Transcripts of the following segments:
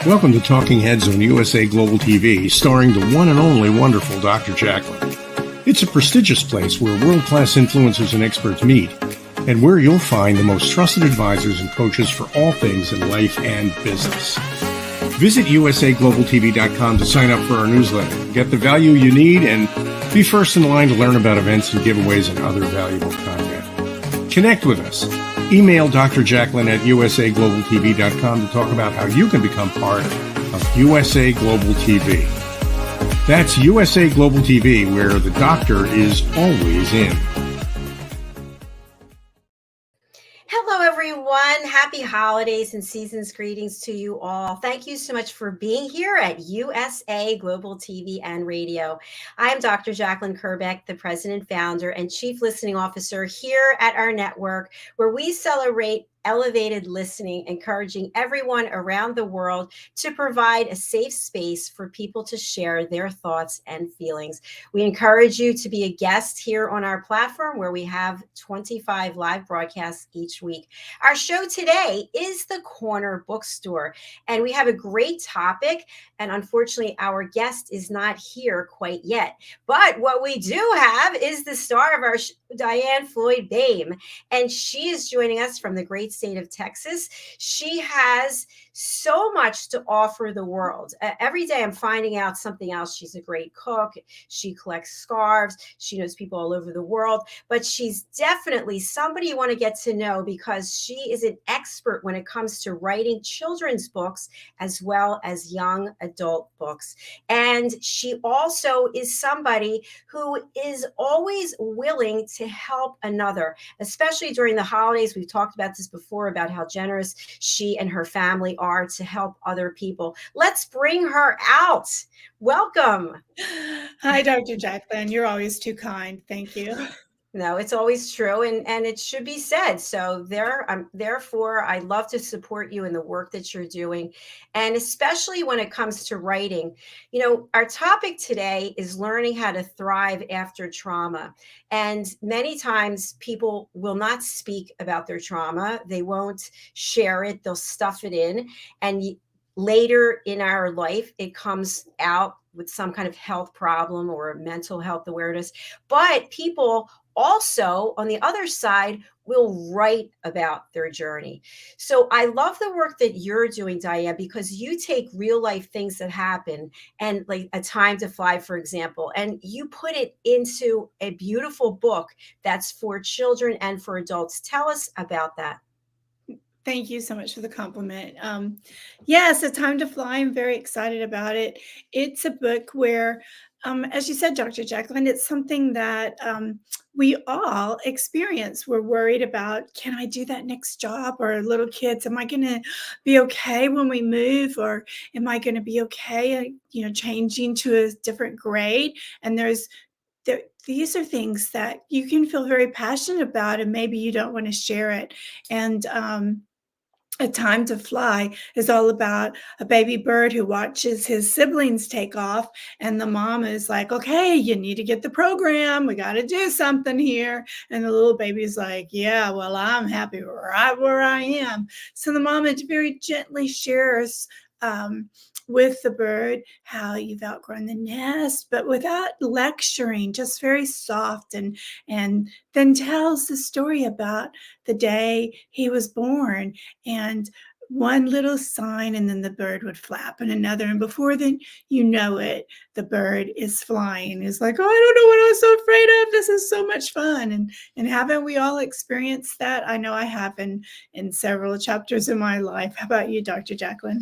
Welcome to Talking Heads on USA Global TV, starring the one and only wonderful Dr. Jacalyn. It's a prestigious place where world-class influencers and experts meet, and where you'll find the most trusted advisors and coaches for all things in life and business. Visit usaglobaltv.com to sign up for our newsletter, get the value you need, and be first in line to learn about events and giveaways and other valuable content. Connect with us. Email Dr. Jacalyn at usaglobaltv.com to talk about how you can become part of USA Global TV. That's USA Global TV, where the doctor is always in. Hello, everyone. Happy holidays and season's greetings to you all. Thank you so much for being here at USA Global TV and Radio. I'm Dr. Jacalyn Kerbeck, the president, founder, and chief listening officer here at our network, where we celebrate elevated listening, encouraging everyone around the world to provide a safe space for people to share their thoughts and feelings. We encourage you to be a guest here on our platform, where we have 25 live broadcasts each week. Our show today is the Corner Bookstore, and we have a great topic. And unfortunately, our guest is not here quite yet. But what we do have is the star of our DIANN FLOYD BOEHM, and she is joining us from the great state of Texas. She has so much to offer the world. Every day I'm finding out something else. She's a great cook. She collects scarves. She knows people all over the world, but she's definitely somebody you want to get to know, because she is an expert when it comes to writing children's books as well as young adult books. And she also is somebody who is always willing to help another, especially during the holidays. We've talked about this before, about how generous she and her family are to help other people. Let's bring her out. Welcome. Hi, Dr. Jacalyn. You're always too kind. Thank you. No, it's always true, and it should be said. So therefore, I love to support you in the work that you're doing, and especially when it comes to writing. You know, our topic today is learning how to thrive after trauma. And many times people will not speak about their trauma. They won't share it. They'll stuff it in. And later in our life, it comes out with some kind of health problem or mental health awareness. But people also, on the other side, will write about their journey. So I love the work that you're doing, DIANN, because you take real life things that happen, and like A Time to Fly, for example, and you put it into a beautiful book that's for children and for adults. Tell us about that. Thank you so much for the compliment. Yes, A Time to Fly. I'm very excited about it. It's a book where, as you said, Dr. Jacalyn, it's something that we all experience. We're worried about, can I do that next job? Or little kids, am I going to be okay when we move? Or am I going to be okay, changing to a different grade? And these are things that you can feel very passionate about, and maybe you don't want to share it. And A Time to Fly is all about a baby bird who watches his siblings take off, and the mom is like, okay, you need to get the program. We got to do something here. And the little baby's like, yeah, well, I'm happy right where I am. So the mom very gently shares with the bird how you've outgrown the nest, but without lecturing, just very soft, and then tells the story about the day he was born, and one little sign, and then the bird would flap, and another, and before then you know it, the bird is flying. It's like, oh, I don't know what I was so afraid of. This is so much fun. And haven't we all experienced that? I know I have in several chapters in my life. How about you, Dr. Jacalyn?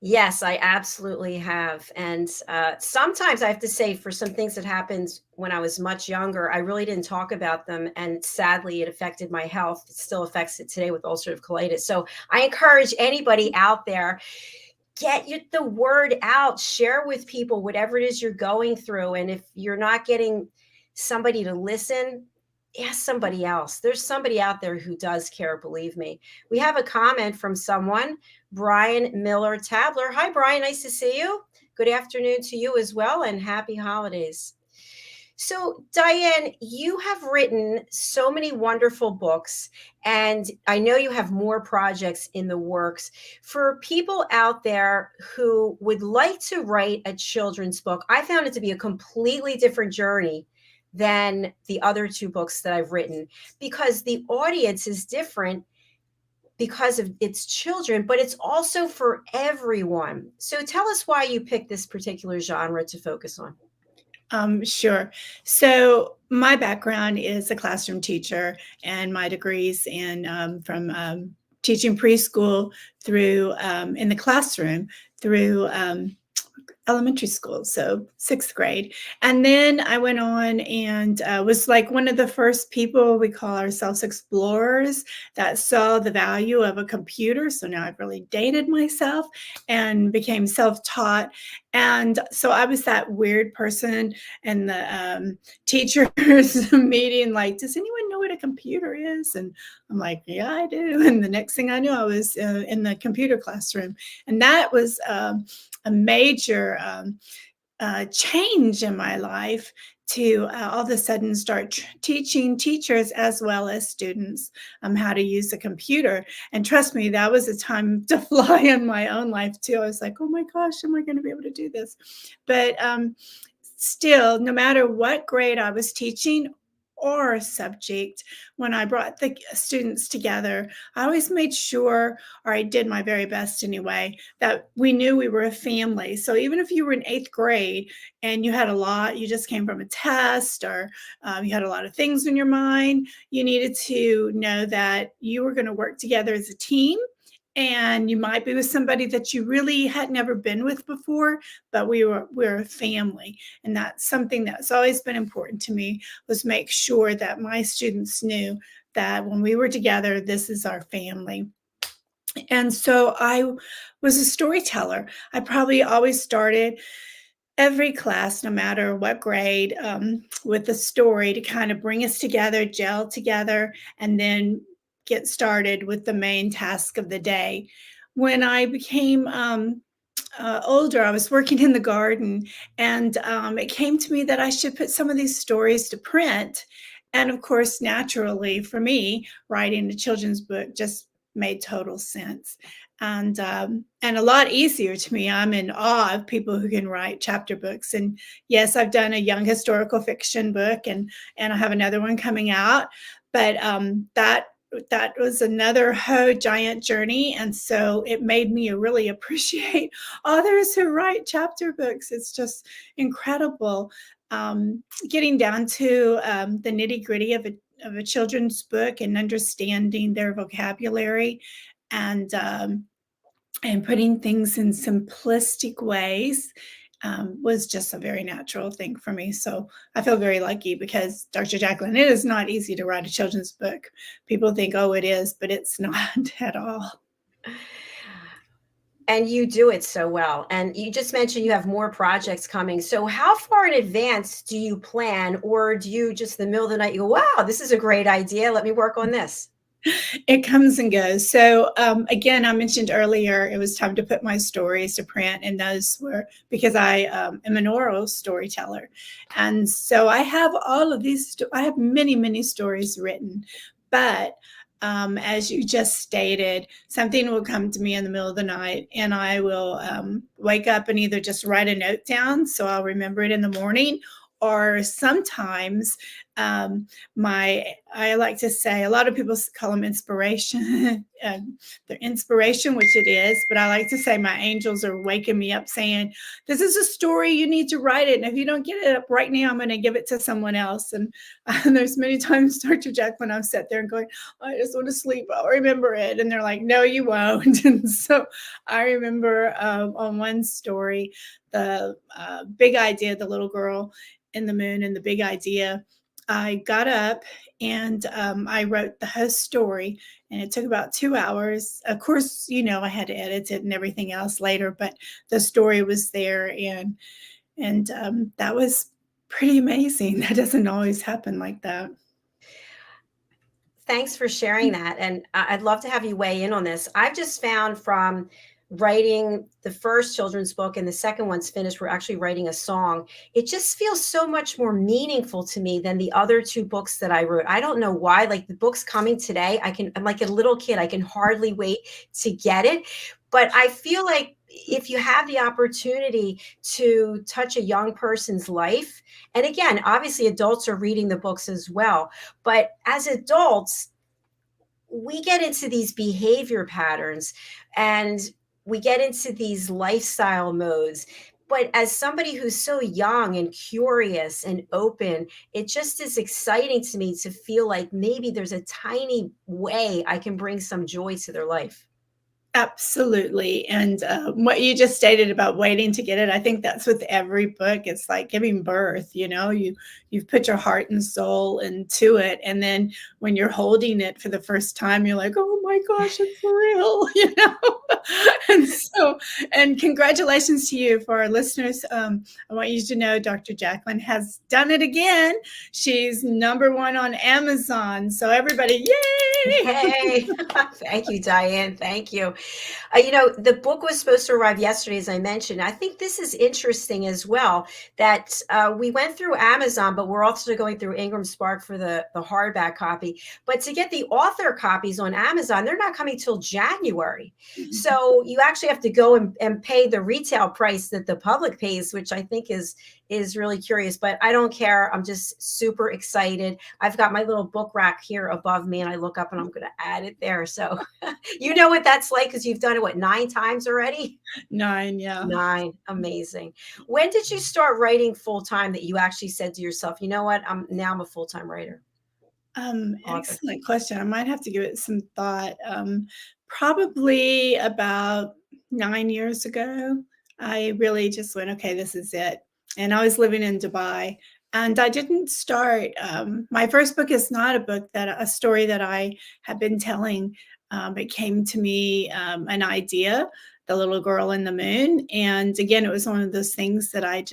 Yes, I absolutely have. And sometimes I have to say, for some things that happened when I was much younger, I really didn't talk about them. And sadly, it affected my health. It still affects it today with ulcerative colitis. So I encourage anybody out there, get the word out, share with people whatever it is you're going through. And if you're not getting somebody to listen, ask somebody else. There's somebody out there who does care, believe me. We have a comment from someone, Brian Miller Tabler. Hi, Brian. Nice to see you. Good afternoon to you as well, and happy holidays. So, Diann, you have written so many wonderful books, and I know you have more projects in the works. For people out there who would like to write a children's book, I found it to be a completely different journey than the other two books that I've written, because the audience is different because of its children, but it's also for everyone. So tell us why you picked this particular genre to focus on. Sure. So my background is a classroom teacher, and my degrees from teaching preschool through in the classroom through elementary school, so 6th grade. And then I went on and was like one of the first people, we call ourselves explorers, that saw the value of a computer. So now I've really dated myself and became self-taught. And so I was that weird person in the teachers meeting, like, does anyone know what a computer is? And I'm like, yeah, I do. And the next thing I knew, I was in the computer classroom. And that was a major change in my life to all of a sudden start teaching teachers as well as students how to use a computer. And trust me, that was a time to fly in my own life too. I was like, oh my gosh, am I going to be able to do this? But still, no matter what grade I was teaching or subject, when I brought the students together, I always made sure, or I did my very best anyway, that we knew we were a family. So even if you were in 8th grade and you had you just came from a test, or you had a lot of things in your mind, you needed to know that you were going to work together as a team. And you might be with somebody that you really had never been with before, but we're a family. And that's something that's always been important to me, was make sure that my students knew that when we were together, this is our family. And so I was a storyteller. I probably always started every class, no matter what grade, with a story to kind of bring us together, gel together, and then get started with the main task of the day. When I became older, I was working in the garden, and it came to me that I should put some of these stories to print. And of course, naturally, for me, writing a children's book just made total sense, and a lot easier to me. I'm in awe of people who can write chapter books. And yes, I've done a young historical fiction book, and I have another one coming out. But that was another whole giant journey, and so it made me really appreciate authors who write chapter books. It's just incredible, getting down to the nitty-gritty of a children's book and understanding their vocabulary, and putting things in simplistic ways was just a very natural thing for me. So I feel very lucky, because Dr. Jacalyn, it is not easy to write a children's book. People think, oh, it is, but it's not at all. And you do it so well. And you just mentioned you have more projects coming. So how far in advance do you plan, or do you just in the middle of the night, you go, wow, this is a great idea, let me work on this? It comes and goes. So again, I mentioned earlier, it was time to put my stories to print, and those were because I am an oral storyteller. And so I have all of these, I have many, many stories written, but as you just stated, something will come to me in the middle of the night, and I will wake up and either just write a note down so I'll remember it in the morning, or sometimes I like to say, a lot of people call them inspiration, their inspiration, which it is, but I like to say my angels are waking me up saying, this is a story, you need to write it. And if you don't get it up right now, I'm going to give it to someone else. And there's many times, Dr. Jacalyn, I've sat there and going, I just want to sleep, I'll remember it. And they're like, no, you won't. And so I remember on one story, the big idea, the little girl in the moon and the big idea. I got up and I wrote the whole story, and it took about 2 hours. Of course, I had to edit it and everything else later, but the story was there, and that was pretty amazing. That doesn't always happen like that. Thanks for sharing that. And I'd love to have you weigh in on this. I've just found from writing the first children's book and the second one's finished, we're actually writing a song. It just feels so much more meaningful to me than the other two books that I wrote. I don't know why. Like the book's coming today. I'm like a little kid. I can hardly wait to get it. But I feel like if you have the opportunity to touch a young person's life, and again, obviously adults are reading the books as well, but as adults, we get into these behavior patterns and we get into these lifestyle modes. But as somebody who's so young and curious and open, it just is exciting to me to feel like maybe there's a tiny way I can bring some joy to their life. Absolutely. And what you just stated about waiting to get it, I think that's with every book. It's like giving birth, you've put your heart and soul into it. And then when you're holding it for the first time, you're like, oh my gosh, it's real. And congratulations to you. For our listeners, I want you to know Dr. Jacalyn has done it again. She's #1 on Amazon. So everybody, yay! Hey, thank you, Diane. Thank you. The book was supposed to arrive yesterday, as I mentioned. I think this is interesting as well, that we went through Amazon, but we're also going through Ingram Spark for the hardback copy. But to get the author copies on Amazon, they're not coming till January. So you actually have to go and pay the retail price that the public pays, which I think is really curious, but I don't care. I'm just super excited. I've got my little book rack here above me and I look up and I'm going to add it there. So you know what that's like because you've done it, 9 times already? 9, yeah. 9. Amazing. When did you start writing full time that you actually said to yourself, you know what, I'm a full-time writer? Excellent question. I might have to give it some thought. Probably about 9 years ago, I really just went, okay, this is it. And I was living in Dubai, and I didn't start. My first book is not a story that I have been telling. It came to me, an idea, The Little Girl in the Moon. And again, it was one of those things that I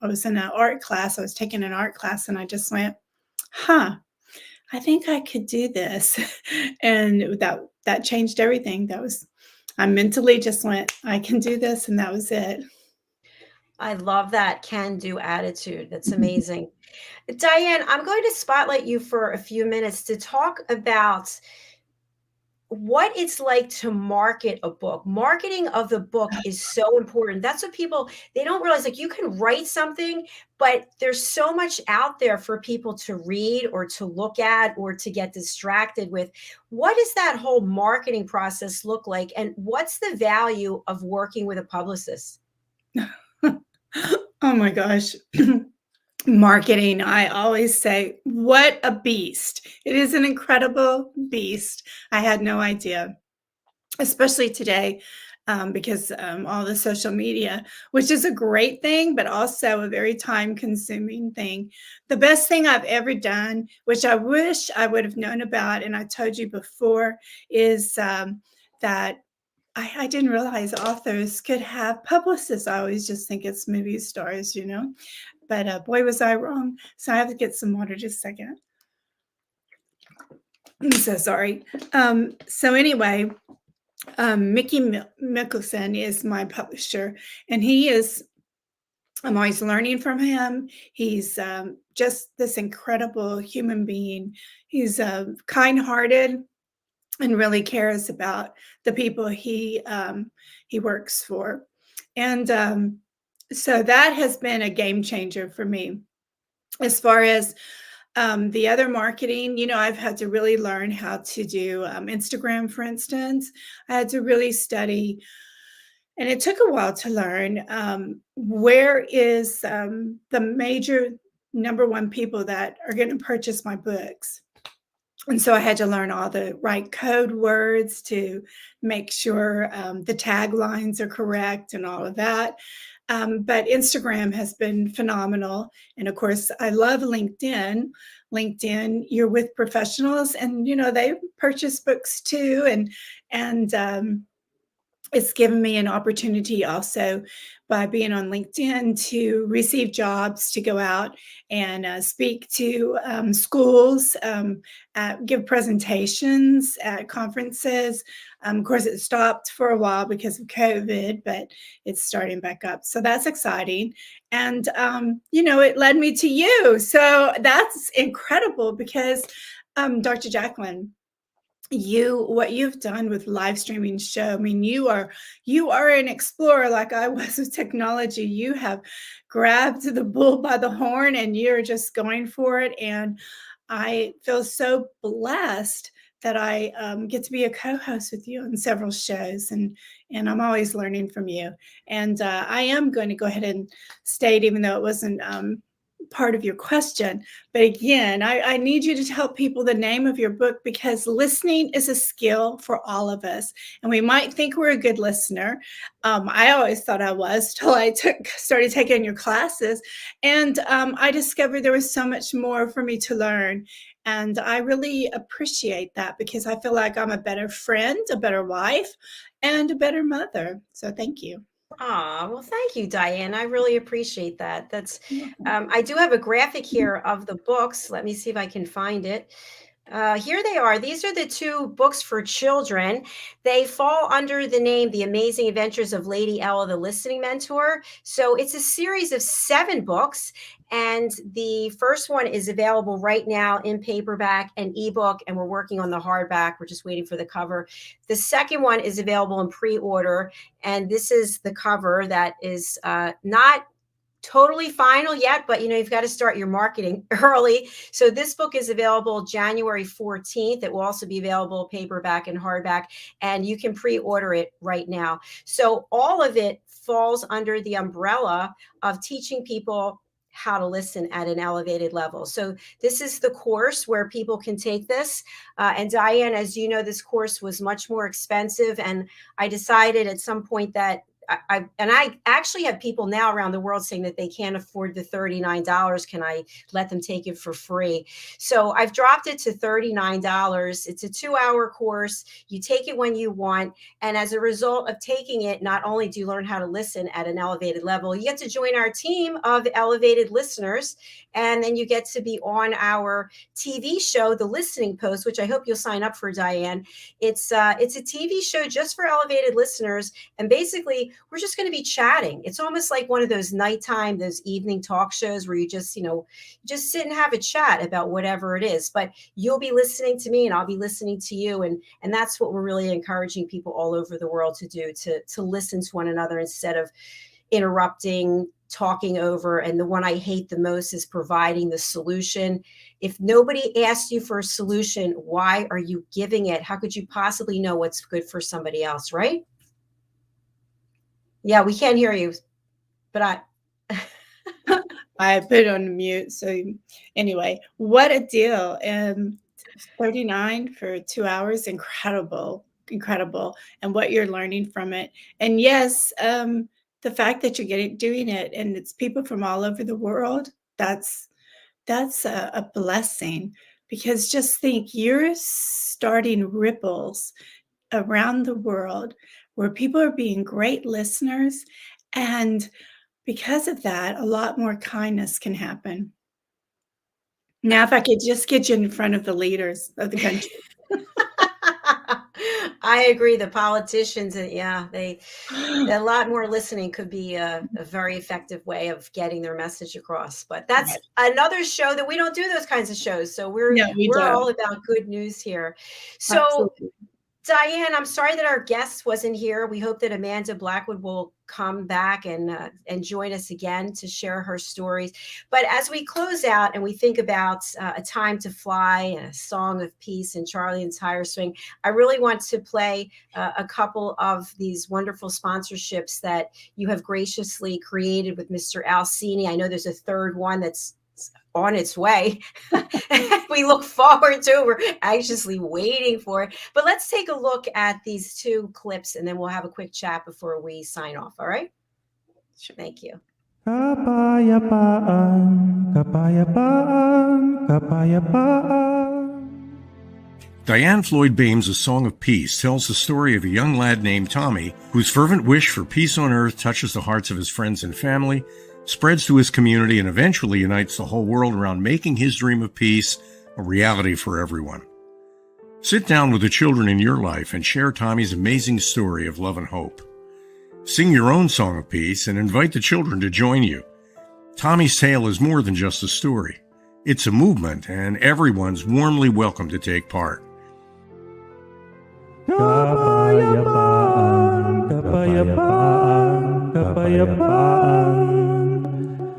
was in an art class. I was taking an art class, and I just went, I think I could do this. And that changed everything. I mentally just went, I can do this. And that was it. I love that can-do attitude. That's amazing. Diane, I'm going to spotlight you for a few minutes to talk about what it's like to market a book. Marketing of the book is so important. That's what they don't realize. Like, you can write something, but there's so much out there for people to read or to look at or to get distracted with. What does that whole marketing process look like? And what's the value of working with a publicist? Oh my gosh. Marketing, I always say, what a beast. It is an incredible beast. I had no idea, especially today, because all the social media, which is a great thing, but also a very time-consuming thing. The best thing I've ever done, which I wish I would have known about, and I told you before, is that I didn't realize authors could have publicists. I always just think it's movie stars, But boy, was I wrong. So I have to get some water just a second. I'm so sorry. So anyway, Mickey Mickelson is my publisher, and I'm always learning from him. He's just this incredible human being. He's kind-hearted and really cares about the people he works for. And so that has been a game changer for me. As far as the other marketing, I've had to really learn how to do Instagram, for instance. I had to really study, and it took a while to learn where is the major #1 people that are going to purchase my books. And so I had to learn all the right code words to make sure the taglines are correct and all of that. But Instagram has been phenomenal. And of course, I love LinkedIn. LinkedIn, you're with professionals, and they purchase books too. And it's given me an opportunity also by being on LinkedIn to receive jobs to go out and speak to schools, give presentations at conferences. Of course, it stopped for a while because of COVID, but it's starting back up. So that's exciting. And, it led me to you. So that's incredible because, Dr. Jacalyn, what you've done with live streaming show, I mean, you are an explorer like I was with technology. You have grabbed the bull by the horn and you're just going for it. And I feel so blessed that I get to be a co-host with you on several shows, and I'm always learning from you. And I am going to go ahead and state, even though it wasn't part of your question, but again, I need you to tell people the name of your book, because listening is a skill for all of us. And we might think we're a good listener. I always thought I was till I started taking your classes. And I discovered there was so much more for me to learn. And I really appreciate that, because I feel like I'm a better friend, a better wife, and a better mother. So thank you. Well, thank you, Diane. I really appreciate that. I do have a graphic here of the books. Let me see if I can find it. Here they are. These are the two books for children. They fall under the name The Amazing Adventures of Lady Ella, the Listening Mentor. So it's a series of 7 books. And the first one is available right now in paperback and ebook, and we're working on the hardback. We're just waiting for the cover. The second one is available in pre-order, and this is the cover that is not totally final yet, but you've got to start your marketing early. So this book is available January 14th. It will also be available paperback and hardback, and you can pre-order it right now. So all of it falls under the umbrella of teaching people how to listen at an elevated level. So this is the course where people can take this. And Diane, as you know, this course was much more expensive. And I decided at some point that I actually have people now around the world saying that they can't afford the $39. Can I let them take it for free? So I've dropped it to $39. It's a 2-hour course. You take it when you want. And as a result of taking it, not only do you learn how to listen at an elevated level, you get to join our team of elevated listeners. And then you get to be on our TV show, The Listening Post, which I hope you'll sign up for, Diane. It's a TV show just for elevated listeners. And basically, we're just going to be chatting. It's almost like one of those nighttime, those evening talk shows where you just sit and have a chat about whatever it is. But you'll be listening to me and I'll be listening to you. And that's what we're really encouraging people all over the world to do, to listen to one another instead of interrupting, talking over. And the one I hate the most is providing the solution. If nobody asked you for a solution, why are you giving it? How could you possibly know what's good for somebody else, right? Yeah, we can't hear you, but I put it on mute. So anyway, what a deal. And 39 for 2 hours, incredible. And what you're learning from it. And yes, the fact that you're doing it and it's people from all over the world, that's a blessing, because just think, you're starting ripples around the world where people are being great listeners, and because of that, a lot more kindness can happen. Now, if I could just get you in front of the leaders of the country. I agree. The politicians, a lot more listening could be a very effective way of getting their message across. But that's another show that we don't do those kinds of shows. So we're all about good news here. So Absolutely. Diane, I'm sorry that our guest wasn't here. We hope that Amanda Blackwood will come back and join us again to share her stories. But as we close out and we think about A Time to Fly and A Song of Peace and Charlie and Tire Swing, I really want to play a couple of these wonderful sponsorships that you have graciously created with Mr. Alcini. I know there's a third one that's on its way. We look forward to it. We're anxiously waiting for it. But let's take a look at these 2 clips and then we'll have a quick chat before we sign off. All right? Sure. Thank you. Kapayapaan, kapayapaan, kapayapaan. Diann Floyd BOEHM's A Song of Peace tells the story of a young lad named Tommy whose fervent wish for peace on earth touches the hearts of his friends and family, spreads to his community, and eventually unites the whole world around making his dream of peace a reality for everyone. Sit down with the children in your life and share Tommy's amazing story of love and hope. Sing your own song of peace and invite the children to join you. Tommy's tale is more than just a story. It's a movement, and everyone's warmly welcome to take part. Kapayapaan, kapayapaan, kapayapaan,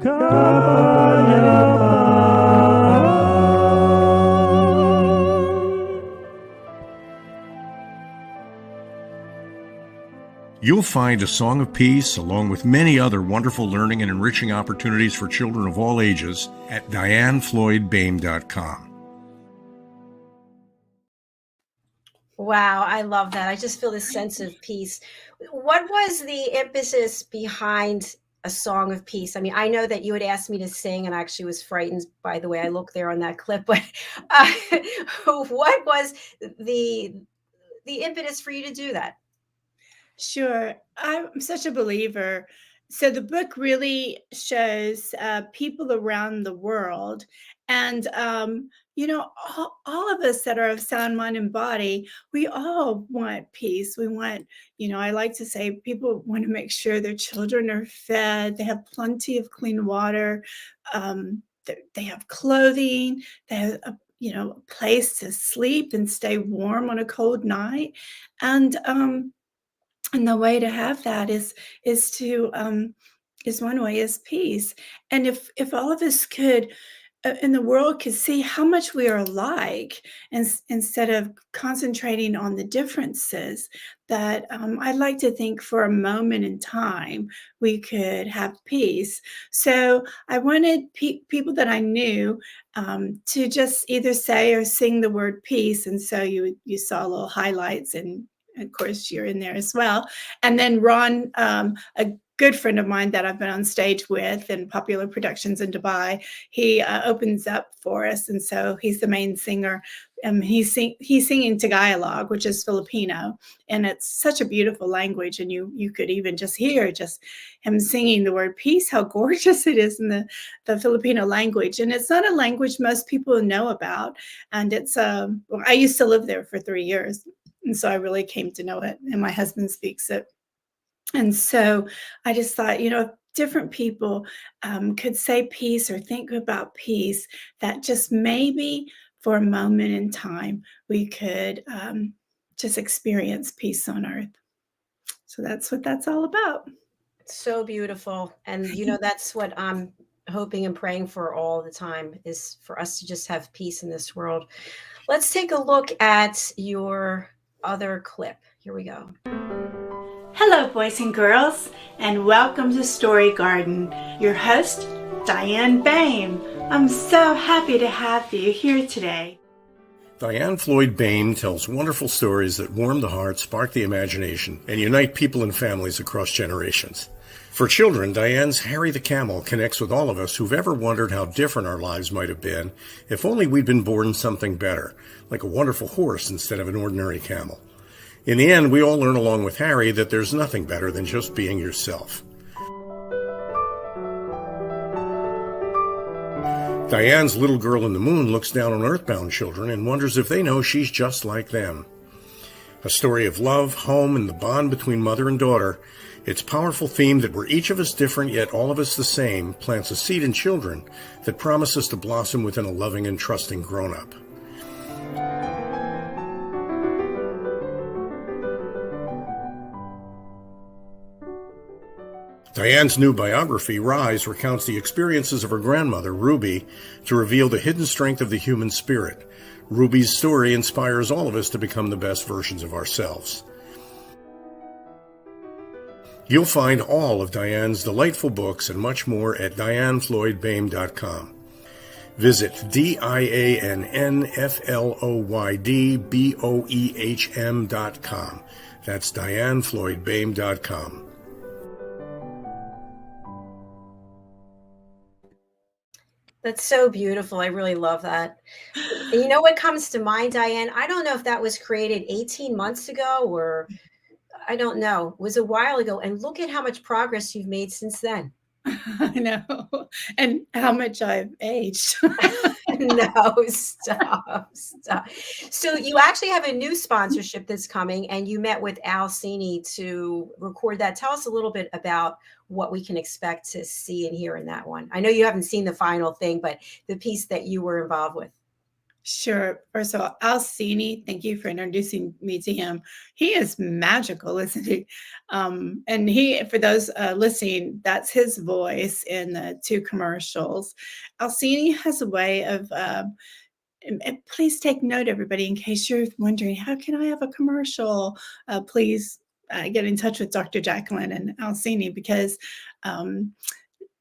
kapayapaan. You'll find A Song of Peace, along with many other wonderful learning and enriching opportunities for children of all ages, at DIANNFloydBOEHM.com. Wow, I love that. I just feel this sense of peace. What was the impetus behind A Song of Peace? I mean, I know that you had asked me to sing, and I actually was frightened by the way I looked there on that clip, but what was the impetus for you to do that? Sure. I'm such a believer. So the book really shows people around the world. And, all of us that are of sound mind and body, we all want peace. We want, I like to say people want to make sure their children are fed, they have plenty of clean water, they have clothing, they have a place to sleep and stay warm on a cold night. And the way to have that is one way is peace. And if all of us could in the world could see how much we are alike, and instead of concentrating on the differences, that I'd like to think for a moment in time we could have peace. So I wanted people that I knew to just either say or sing the word peace. And so you saw little highlights, and of course you're in there as well. And then Ron, a good friend of mine that I've been on stage with in Popular Productions in Dubai, he opens up for us. And so he's the main singer. He's singing Tagalog, which is Filipino. And it's such a beautiful language. And you could even just hear just him singing the word peace, how gorgeous it is in the Filipino language. And it's not a language most people know about. And it's, I used to live there for 3 years. And so I really came to know it. And my husband speaks it. And so I just thought, if different people could say peace or think about peace, that just maybe for a moment in time, we could just experience peace on earth. So that's what that's all about. So beautiful. And, that's what I'm hoping and praying for all the time, is for us to just have peace in this world. Let's take a look at your other clip. Here we go. Hello, boys and girls, and welcome to Story Garden. Your host, Diann BOEHM. I'm so happy to have you here today. Diann Floyd BOEHM tells wonderful stories that warm the heart, spark the imagination, and unite people and families across generations. For children, Diann's Harry the Camel connects with all of us who've ever wondered how different our lives might have been if only we'd been born something better, like a wonderful horse instead of an ordinary camel. In the end, we all learn along with Harry that there's nothing better than just being yourself. Diann's Little Girl in the Moon looks down on earthbound children and wonders if they know she's just like them. A story of love, home, and the bond between mother and daughter, its powerful theme that we're each of us different yet all of us the same plants a seed in children that promises to blossom within a loving and trusting grown-up. Diann's new biography, Rise, recounts the experiences of her grandmother, Ruby, to reveal the hidden strength of the human spirit. Ruby's story inspires all of us to become the best versions of ourselves. You'll find all of Diann's delightful books and much more at DIANNFloydBOEHM.com. Visit DIANNFLOYDBOEHM.com. That's DIANNFloydBOEHM.com. That's so beautiful. I really love that. And you know what comes to mind, Diane? I don't know if that was created 18 months ago or I don't know. It was a while ago. And look at how much progress you've made since then. I know. And how much I've aged. No, stop. So you actually have a new sponsorship that's coming, and you met with Al Cini to record that. Tell us a little bit about what we can expect to see and hear in that one. I know you haven't seen the final thing, but the piece that you were involved with. Sure. First of all, Al Cini, thank you for introducing me to him. He is magical, isn't he? And he, for those listening, that's his voice in the two commercials. Al Cini has a way of, and please take note, everybody, in case you're wondering, how can I have a commercial? Please get in touch with Dr. Jacalyn and Al Cini because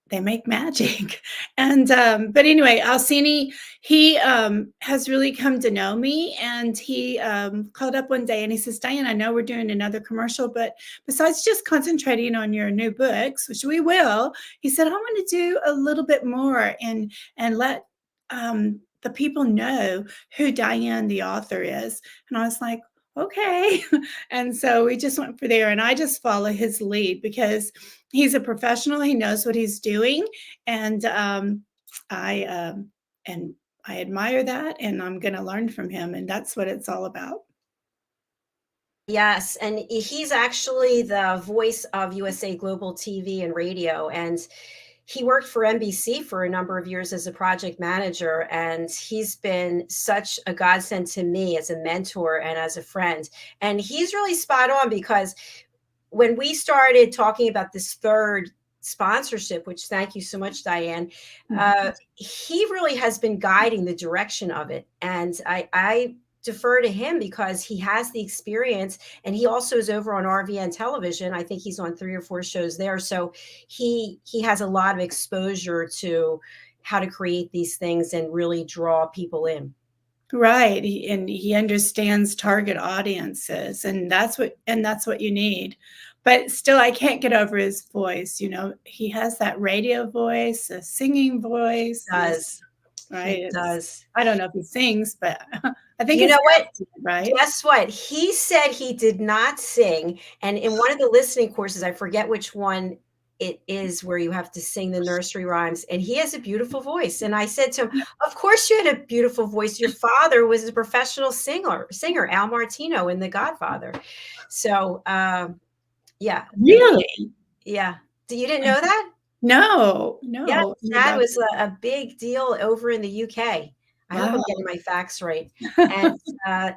they make magic. And but anyway, Al Cini, he has really come to know me, and he called up one day and he says, Diane, I know we're doing another commercial, but besides just concentrating on your new books, which we will, he said, I want to do a little bit more and let the people know who Diane the author is. And I was like, okay. And so we just went for there, and I just follow his lead because he's a professional. He knows what he's doing. And I admire that, and I'm going to learn from him. And that's what it's all about. Yes, and he's actually the voice of USA Global TV and radio, and he worked for NBC for a number of years as a project manager, and he's been such a godsend to me as a mentor and as a friend. And he's really spot on because when we started talking about this third sponsorship, which thank you so much, Diane, he really has been guiding the direction of it. And I defer to him because he has the experience, and he also is over on RVN television. I think he's on 3 or 4 shows there. So he has a lot of exposure to how to create these things and really draw people in. Right. And he understands target audiences, and that's what you need. But still, I can't get over his voice. You know, he has that radio voice, a singing voice. He does. Right. It does. I don't know if he sings, but I think you know what? Right. Guess what? He said he did not sing. And in one of the listening courses, I forget which one it is where you have to sing the nursery rhymes. And he has a beautiful voice. And I said to him, of course you had a beautiful voice. Your father was a professional singer, Al Martino in The Godfather. So yeah. Really? Yeah. You didn't know that? No. Yeah, that was a big deal over in the UK. I hope I'm getting my facts right. And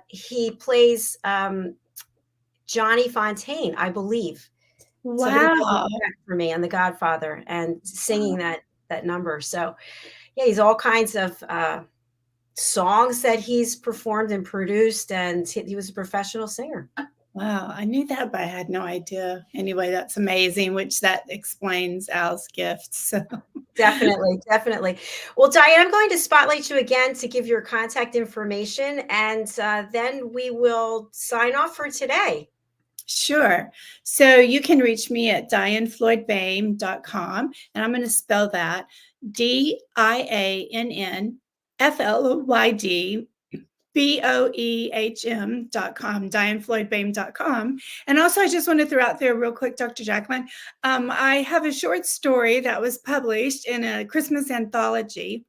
he plays Johnny Fontaine, I believe. Wow. For me on The Godfather and singing that number. So yeah, he's all kinds of songs that he's performed and produced, and he was a professional singer. Wow, I knew that, but I had no idea. Anyway, that's amazing, which that explains Al's gift. So. Definitely. Well, Diane, I'm going to spotlight you again to give your contact information, and then we will sign off for today. Sure. So you can reach me at DIANNFLOYDBOEHM.com, and I'm going to spell that DIANNFLOYD.BOEHM.com, DIANNFLOYDBOEHM.com. And also, I just want to throw out there real quick, Dr. Jacalyn, I have a short story that was published in a Christmas anthology,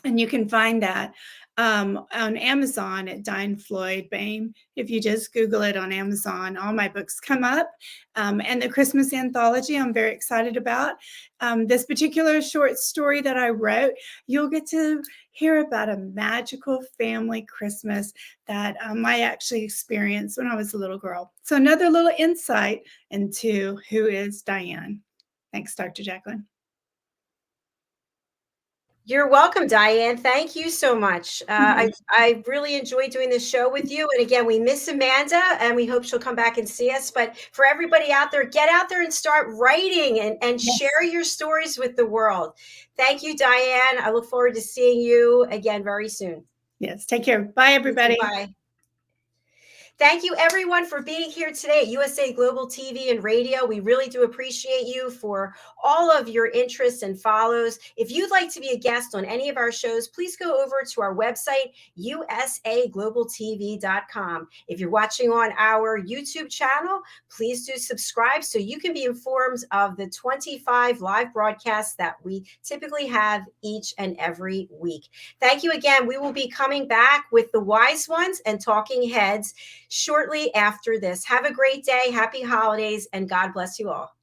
and you can find that on Amazon at Diann Floyd BOEHM. If you just Google it on Amazon, all my books come up. And the Christmas anthology I'm very excited about. This particular short story that I wrote, you'll get to hear about a magical family Christmas that I actually experienced when I was a little girl. So another little insight into who is Diann. Thanks, Dr. Jacalyn. You're welcome, Diane. Thank you so much. I really enjoyed doing this show with you. And again, we miss Amanda, and we hope she'll come back and see us. But for everybody out there, get out there and start writing and share your stories with the world. Thank you, Diane. I look forward to seeing you again very soon. Yes, take care. Bye, everybody. Bye. Thank you, everyone, for being here today at USA Global TV and Radio. We really do appreciate you for all of your interests and follows. If you'd like to be a guest on any of our shows, please go over to our website, usaglobaltv.com. If you're watching on our YouTube channel, please do subscribe so you can be informed of the 25 live broadcasts that we typically have each and every week. Thank you again. We will be coming back with the wise ones and talking heads shortly after this. Have a great day. Happy holidays, and God bless you all.